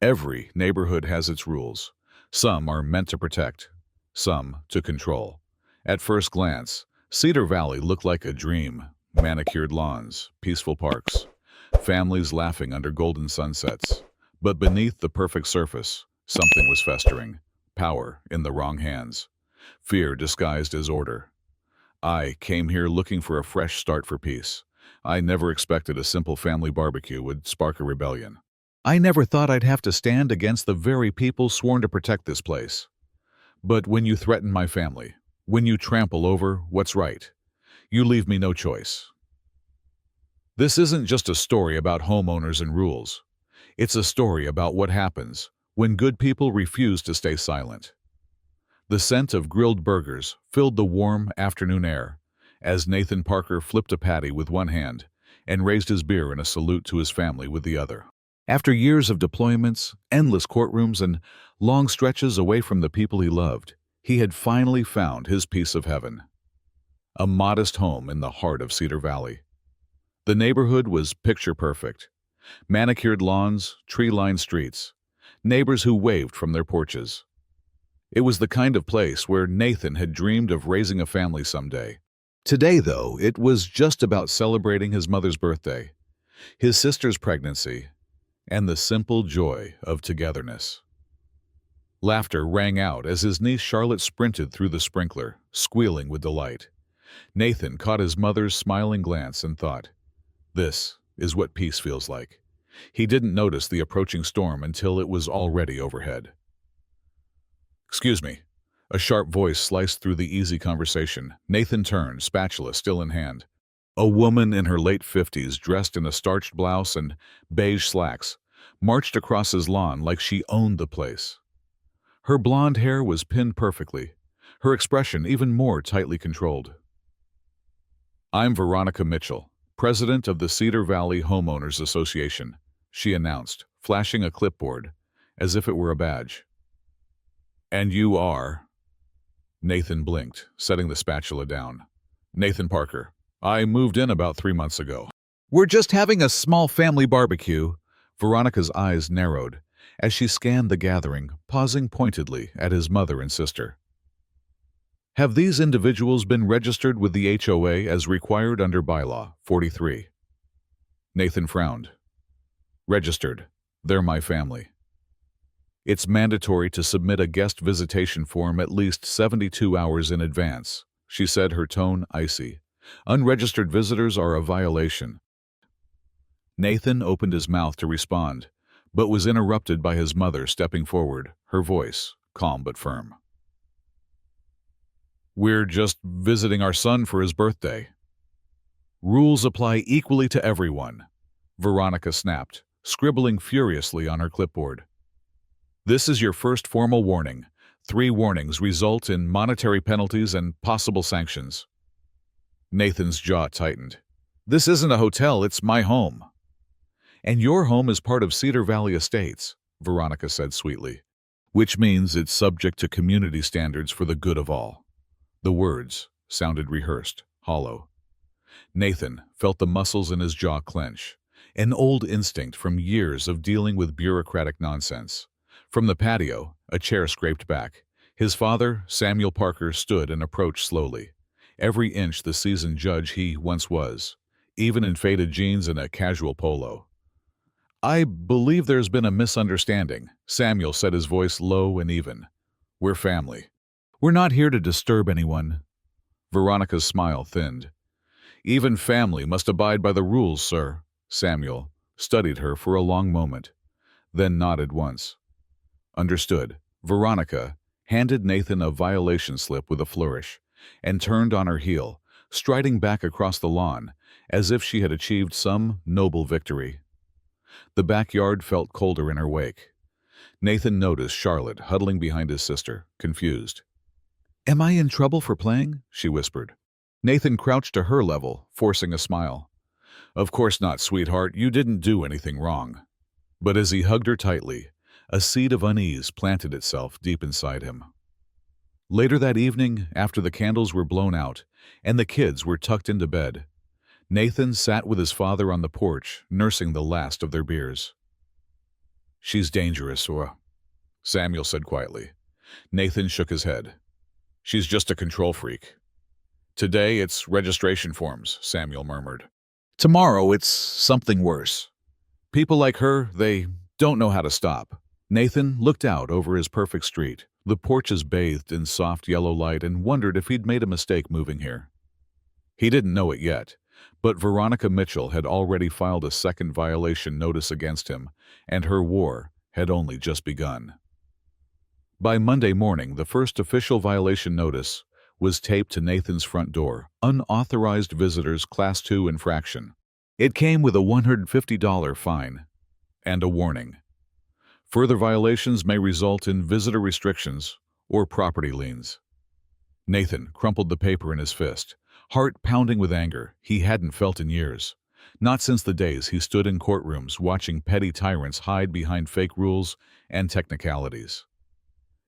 Every neighborhood has its rules. Some are meant to protect, some to control. At first glance, Cedar Valley looked like a dream. Manicured lawns, peaceful parks, families laughing under golden sunsets. But beneath the perfect surface, something was festering. Power in the wrong hands. Fear disguised as order. I came here looking for a fresh start for peace. I never expected a simple family barbecue would spark a rebellion. I never thought I'd have to stand against the very people sworn to protect this place. But when you threaten my family, when you trample over what's right, you leave me no choice. This isn't just a story about homeowners and rules. It's a story about what happens when good people refuse to stay silent. The scent of grilled burgers filled the warm afternoon air as Nathan Parker flipped a patty with one hand and raised his beer in a salute to his family with the other. After years of deployments, endless courtrooms, and long stretches away from the people he loved, he had finally found his piece of heaven. A modest home in the heart of Cedar Valley. The neighborhood was picture perfect. Manicured lawns, tree-lined streets, neighbors who waved from their porches. It was the kind of place where Nathan had dreamed of raising a family someday. Today, though, it was just about celebrating his mother's birthday, his sister's pregnancy, and the simple joy of togetherness. Laughter rang out as his niece Charlotte sprinted through the sprinkler, squealing with delight. Nathan caught his mother's smiling glance and thought, "This is what peace feels like." He didn't notice the approaching storm until it was already overhead. "Excuse me." A sharp voice sliced through the easy conversation. Nathan turned, spatula still in hand. A woman in her late 50s, dressed in a starched blouse and beige slacks, marched across his lawn like she owned the place. Her blonde hair was pinned perfectly, her expression even more tightly controlled. "I'm Veronica Mitchell, president of the Cedar Valley Homeowners Association," she announced, flashing a clipboard, as if it were a badge. "And you are?" Nathan blinked, setting the spatula down. "Nathan Parker. I moved in about 3 months ago." "We're just having a small family barbecue." Veronica's eyes narrowed as she scanned the gathering, pausing pointedly at his mother and sister. "Have these individuals been registered with the HOA as required under Bylaw 43? Nathan frowned. "Registered. They're my family. It's mandatory to submit a guest visitation form at least 72 hours in advance," she said, her tone icy. "Unregistered visitors are a violation." Nathan opened his mouth to respond, but was interrupted by his mother stepping forward, her voice calm but firm. "We're just visiting our son for his birthday." "Rules apply equally to everyone," Veronica snapped, scribbling furiously on her clipboard. "This is your first formal warning. 3 warnings result in monetary penalties and possible sanctions." Nathan's jaw tightened. "This isn't a hotel, it's my home." "And your home is part of Cedar Valley Estates," Veronica said sweetly, "which means it's subject to community standards for the good of all." The words sounded rehearsed, hollow. Nathan felt the muscles in his jaw clench, an old instinct from years of dealing with bureaucratic nonsense. From the patio, a chair scraped back. His father, Samuel Parker, stood and approached slowly, every inch the seasoned judge he once was, even in faded jeans and a casual polo. "I believe there's been a misunderstanding," Samuel said, his voice low and even. "We're family. We're not here to disturb anyone." Veronica's smile thinned. "Even family must abide by the rules, sir." Samuel studied her for a long moment, then nodded once. "Understood." Veronica handed Nathan a violation slip with a flourish and turned on her heel, striding back across the lawn as if she had achieved some noble victory. The backyard felt colder in her wake. Nathan noticed Charlotte huddling behind his sister, confused. "Am I in trouble for playing?" she whispered. Nathan crouched to her level, forcing a smile. "Of course not, sweetheart. You didn't do anything wrong." But as he hugged her tightly, a seed of unease planted itself deep inside him. Later that evening, after the candles were blown out and the kids were tucked into bed, Nathan sat with his father on the porch, nursing the last of their beers. She's dangerous, or Samuel said quietly. Nathan shook his head. She's just a control freak. Today it's registration forms, Samuel murmured. Tomorrow it's something worse. People like her, they don't know how to stop. Nathan looked out over his perfect street. The porches bathed in soft yellow light and wondered if he'd made a mistake moving here. He didn't know it yet, but Veronica Mitchell had already filed a second violation notice against him, and her war had only just begun. By Monday morning, the first official violation notice was taped to Nathan's front door, unauthorized visitors Class 2 infraction. It came with a $150 fine and a warning. Further violations may result in visitor restrictions or property liens. Nathan crumpled the paper in his fist, heart pounding with anger he hadn't felt in years, not since the days he stood in courtrooms watching petty tyrants hide behind fake rules and technicalities.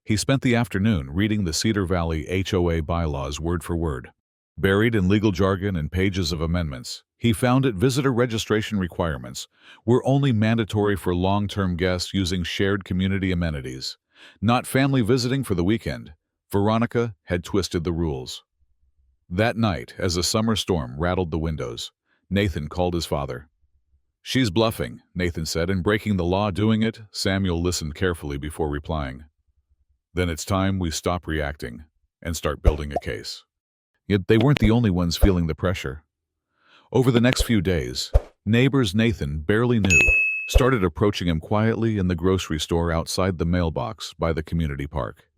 He spent the afternoon reading the Cedar Valley HOA bylaws word for word. Buried in legal jargon and pages of amendments, he found that visitor registration requirements were only mandatory for long-term guests using shared community amenities, not family visiting for the weekend. Veronica had twisted the rules. That night, as a summer storm rattled the windows, Nathan called his father. She's bluffing, Nathan said, and breaking the law doing it. Samuel listened carefully before replying. Then it's time we stop reacting and start building a case. Yet they weren't the only ones feeling the pressure. Over the next few days, neighbors Nathan barely knew started approaching him quietly in the grocery store outside the mailbox by the community park.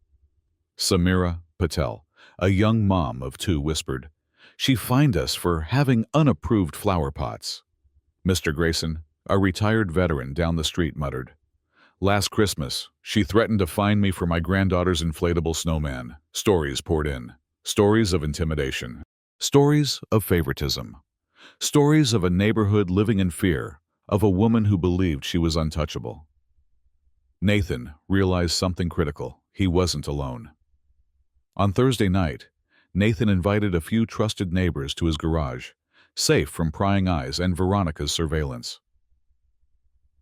Samira Patel, a young mom of two, whispered, "She fined us for having unapproved flower pots." Mr. Grayson, a retired veteran down the street, muttered, "Last Christmas, she threatened to fine me for my granddaughter's inflatable snowman." Stories poured in. Stories of intimidation. Stories of favoritism. Stories of a neighborhood living in fear of a woman who believed she was untouchable. Nathan realized something critical. He wasn't alone. On Thursday night, Nathan invited a few trusted neighbors to his garage, safe from prying eyes and Veronica's surveillance.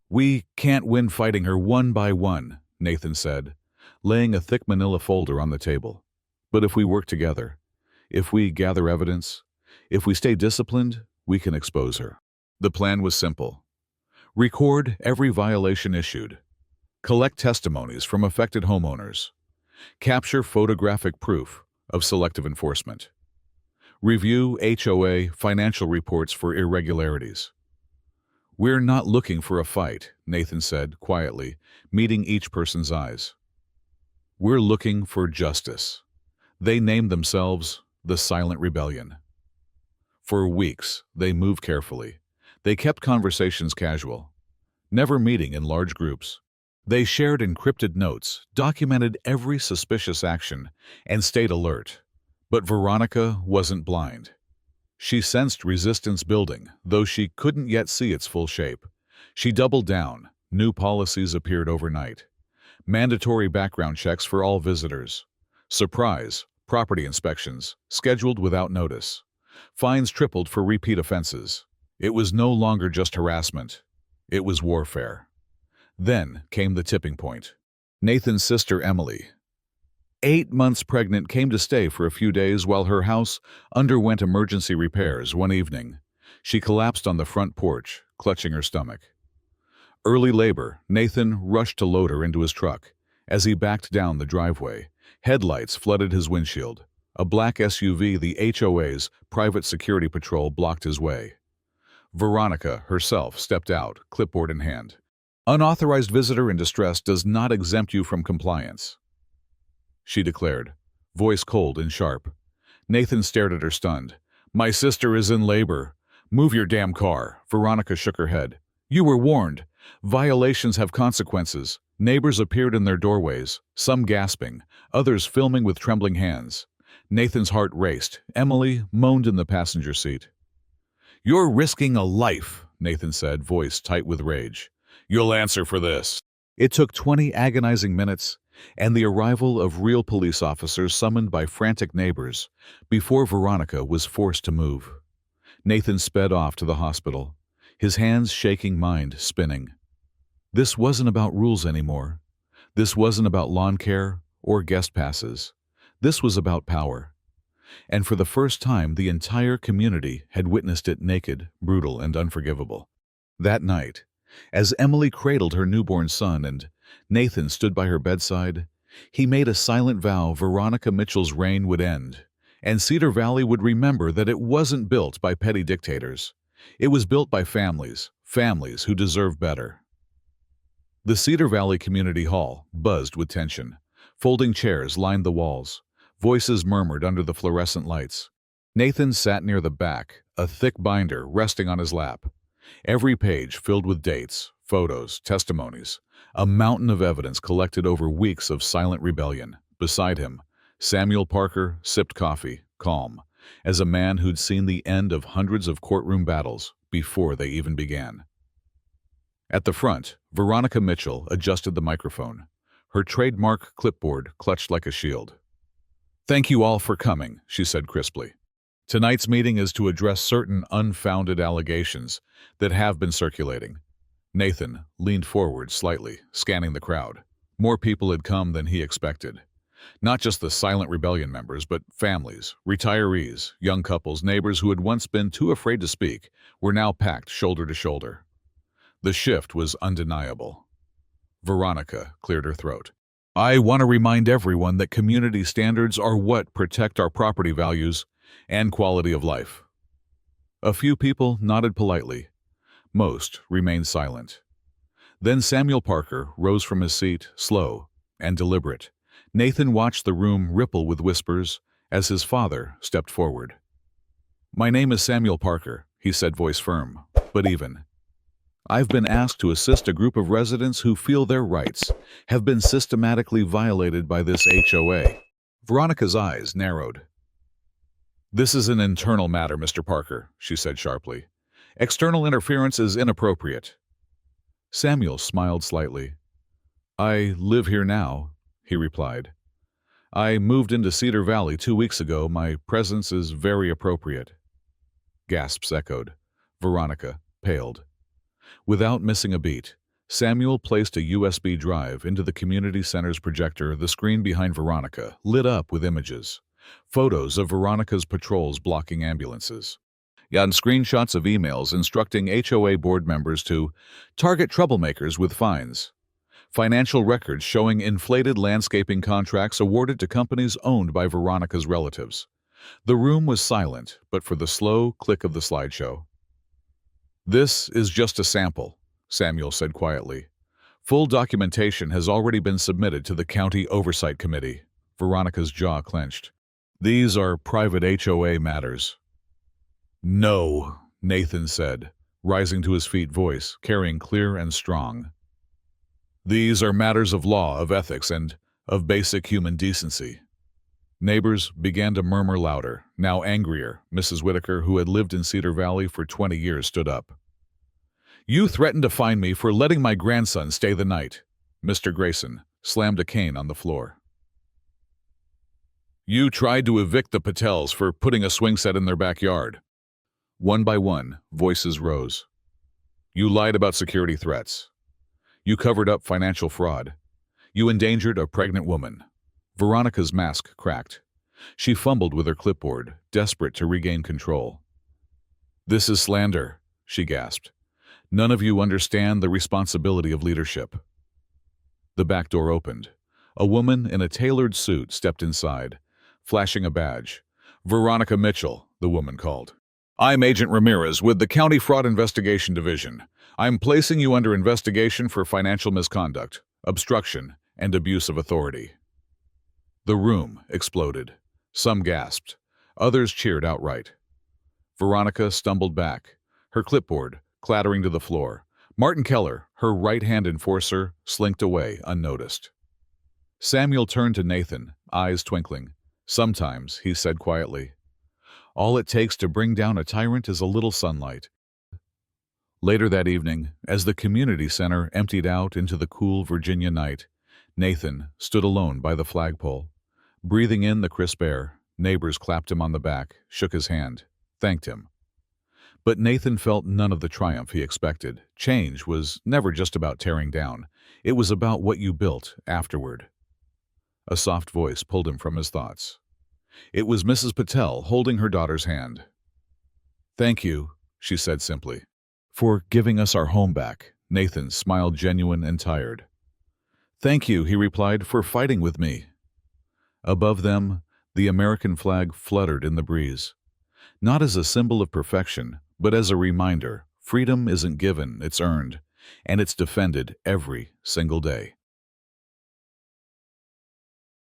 "We can't win fighting her one by one," Nathan said, laying a thick manila folder on the table. "But if we work together, if we gather evidence, if we stay disciplined, we can expose her." The plan was simple. Record every violation issued. Collect testimonies from affected homeowners. Capture photographic proof of selective enforcement. Review HOA financial reports for irregularities. "We're not looking for a fight," Nathan said quietly, meeting each person's eyes. "We're looking for justice." They named themselves the Silent Rebellion. For weeks, they moved carefully. They kept conversations casual, never meeting in large groups. They shared encrypted notes, documented every suspicious action, and stayed alert. But Veronica wasn't blind. She sensed resistance building, though she couldn't yet see its full shape. She doubled down. New policies appeared overnight. Mandatory background checks for all visitors. Surprise, property inspections, scheduled without notice. Fines tripled for repeat offenses. It was no longer just harassment. It was warfare. Then came the tipping point. Nathan's sister Emily, 8 months pregnant, came to stay for a few days while her house underwent emergency repairs. One evening, she collapsed on the front porch, clutching her stomach. Early labor, Nathan rushed to load her into his truck. As he backed down the driveway, headlights flooded his windshield. A black SUV, the HOA's private security patrol, blocked his way. Veronica herself stepped out, clipboard in hand. "Unauthorized visitor in distress does not exempt you from compliance," she declared, voice cold and sharp. Nathan stared at her stunned. "My sister is in labor. Move your damn car." Veronica shook her head. "You were warned. Violations have consequences." Neighbors appeared in their doorways, some gasping, others filming with trembling hands. Nathan's heart raced. Emily moaned in the passenger seat. "You're risking a life," Nathan said, voice tight with rage. "You'll answer for this." It took 20 agonizing minutes and the arrival of real police officers summoned by frantic neighbors before Veronica was forced to move. Nathan sped off to the hospital, his hands shaking, mind spinning. This wasn't about rules anymore. This wasn't about lawn care or guest passes. This was about power. And for the first time, the entire community had witnessed it naked, brutal, and unforgivable. That night, as Emily cradled her newborn son and Nathan stood by her bedside, he made a silent vow Veronica Mitchell's reign would end, and Cedar Valley would remember that it wasn't built by petty dictators. It was built by families, families who deserve better. The Cedar Valley Community Hall buzzed with tension. Folding chairs lined the walls. Voices murmured under the fluorescent lights. Nathan sat near the back, a thick binder resting on his lap. Every page filled with dates, photos, testimonies, a mountain of evidence collected over weeks of silent rebellion. Beside him, Samuel Parker sipped coffee, calm, as a man who'd seen the end of hundreds of courtroom battles before they even began. At the front, Veronica Mitchell adjusted the microphone, her trademark clipboard clutched like a shield. "Thank you all for coming," she said crisply. "Tonight's meeting is to address certain unfounded allegations that have been circulating." Nathan leaned forward slightly, scanning the crowd. More people had come than he expected. Not just the silent rebellion members, but families, retirees, young couples, neighbors who had once been too afraid to speak were now packed shoulder to shoulder. The shift was undeniable. Veronica cleared her throat. "I want to remind everyone that community standards are what protect our property values and quality of life." A few people nodded politely. Most remained silent. Then Samuel Parker rose from his seat, slow and deliberate. Nathan watched the room ripple with whispers as his father stepped forward. "My name is Samuel Parker," he said, voice firm, but even. "I've been asked to assist a group of residents who feel their rights have been systematically violated by this HOA." Veronica's eyes narrowed. "This is an internal matter, Mr. Parker," she said sharply. "External interference is inappropriate." Samuel smiled slightly. "I live here now," he replied. "I moved into Cedar Valley 2 weeks ago. My presence is very appropriate." Gasps echoed. Veronica paled. Without missing a beat, Samuel placed a USB drive into the community center's projector. The screen behind Veronica lit up with images. Photos of Veronica's patrols blocking ambulances. And screenshots of emails instructing HOA board members to target troublemakers with fines. Financial records showing inflated landscaping contracts awarded to companies owned by Veronica's relatives. The room was silent, but for the slow click of the slideshow. "This is just a sample," Samuel said quietly. "Full documentation has already been submitted to the County Oversight Committee." Veronica's jaw clenched. "These are private HOA matters." "No," Nathan said, rising to his feet, voice carrying clear and strong. "These are matters of law, of ethics, and of basic human decency." Neighbors began to murmur louder, now angrier. Mrs. Whitaker, who had lived in Cedar Valley for 20 years, stood up. "You threatened to fine me for letting my grandson stay the night." Mr. Grayson slammed a cane on the floor. "You tried to evict the Patels for putting a swing set in their backyard." One by one, voices rose. "You lied about security threats. You covered up financial fraud. You endangered a pregnant woman." Veronica's mask cracked. She fumbled with her clipboard, desperate to regain control. "This is slander," she gasped. "None of you understand the responsibility of leadership." The back door opened. A woman in a tailored suit stepped inside, flashing a badge. "Veronica Mitchell," the woman called. "I'm Agent Ramirez with the County Fraud Investigation Division. I'm placing you under investigation for financial misconduct, obstruction, and abuse of authority." The room exploded. Some gasped. Others cheered outright. Veronica stumbled back, her clipboard clattering to the floor. Martin Keller, her right-hand enforcer, slinked away unnoticed. Samuel turned to Nathan, eyes twinkling. "Sometimes," he said quietly, "all it takes to bring down a tyrant is a little sunlight." Later that evening, as the community center emptied out into the cool Virginia night, Nathan stood alone by the flagpole. Breathing in the crisp air, neighbors clapped him on the back, shook his hand, thanked him. But Nathan felt none of the triumph he expected. Change was never just about tearing down. It was about what you built afterward. A soft voice pulled him from his thoughts. It was Mrs. Patel holding her daughter's hand. "Thank you," she said simply, "for giving us our home back." Nathan smiled, genuine and tired. "Thank you," he replied, "for fighting with me." Above them, the American flag fluttered in the breeze. Not as a symbol of perfection, but as a reminder, freedom isn't given, it's earned, and it's defended every single day.